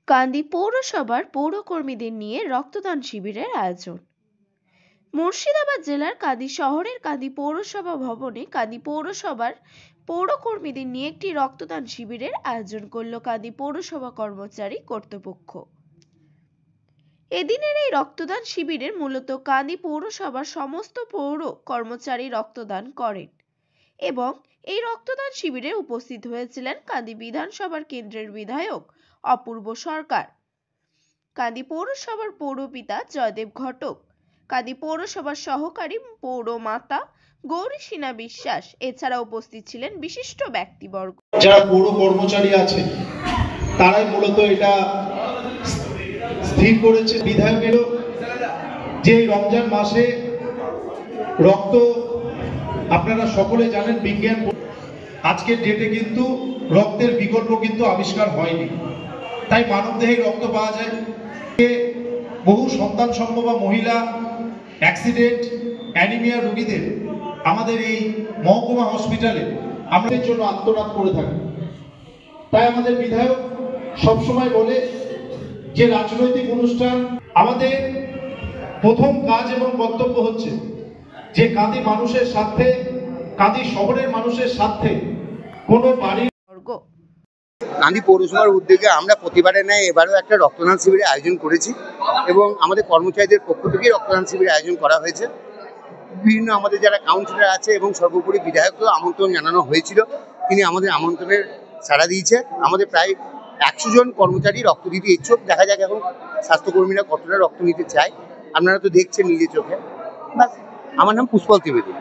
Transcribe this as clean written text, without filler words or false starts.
কান্দি পৌরসভার পৌরকর্মীদের নিয়ে রক্তদান শিবিরের আয়োজন। মুর্শিদাবাদ জেলার কান্দি শহরের কান্দি পৌরসভা ভবনে কান্দি পৌরসভার পৌরকর্মীদের নিয়ে একটি রক্তদান শিবিরের আয়োজন করল কান্দি পৌরসভা কর্মচারী কর্তৃপক্ষ। এদিনের এই রক্তদান শিবিরে মূলত কান্দি পৌরসভার সমস্ত পৌর কর্মচারী রক্তদান করেন এবং এই রক্তদান শিবিরে উপস্থিত হয়েছিলেন কান্দি বিধানসভার কেন্দ্রের বিধায়ক অপূর্ব সরকার, কান্দি পৌরসভার পৌরপিতা জয়দেব ঘটক, কান্দি পৌরসভার সহকারী পৌরমাতা গৌরী সিনা বিশ্বাস, এছাড়া উপস্থিত ছিলেন বিশিষ্ট ব্যক্তিবর্গ। যারা পৌর কর্মচারী আছে তারাই মূলত এটা স্থির করেছে বিধায়কেরও, যে রমজান মাসে রক্ত আপনারা সকলে জানেন বিজ্ঞান আজকের ডেটে কিন্তু রক্তের বিকল্প কিন্তু আবিষ্কার হয়নি, তাই মানবদেহে রক্ত পাওয়া যায়। বহু সন্তান সম্ভবা মহিলা অ্যাক্সিডেন্ট অ্যানিমিয়া রোগীদের আমাদের এই মহকুমা হসপিটালে আমাদের জন্য আত্মনাদ করে থাকি। তাই আমাদের বিধায়ক সবসময় বলে যে রাজনৈতিক অনুষ্ঠান আমাদের প্রথম কাজ এবং কর্তব্য হচ্ছে যে কাঁদি মানুষের সাথে, কাঁদি শহরের মানুষের সাথে কোনো বাড়ির। কান্দি পৌরসভার উদ্যোগে আমরা প্রতিবারের ন্যায় এবারেও একটা রক্তদান শিবিরের আয়োজন করেছি এবং আমাদের কর্মচারীদের পক্ষ থেকে রক্তদান শিবিরের আয়োজন করা হয়েছে। বিভিন্ন আমাদের যারা কাউন্সিলর আছে এবং সর্বোপরি বিধায়ককেও আমন্ত্রণ জানানো হয়েছিল, তিনি আমাদের আমন্ত্রণের সাড়া দিয়েছে। আমাদের প্রায় 100 জন কর্মচারী রক্ত দিতে ইচ্ছুক। দেখা যাক এখন স্বাস্থ্যকর্মীরা কতটা রক্ত নিতে চায়, আপনারা তো দেখছেন নিজের চোখে। আমার নাম পুষ্পল ত্রিবেদী।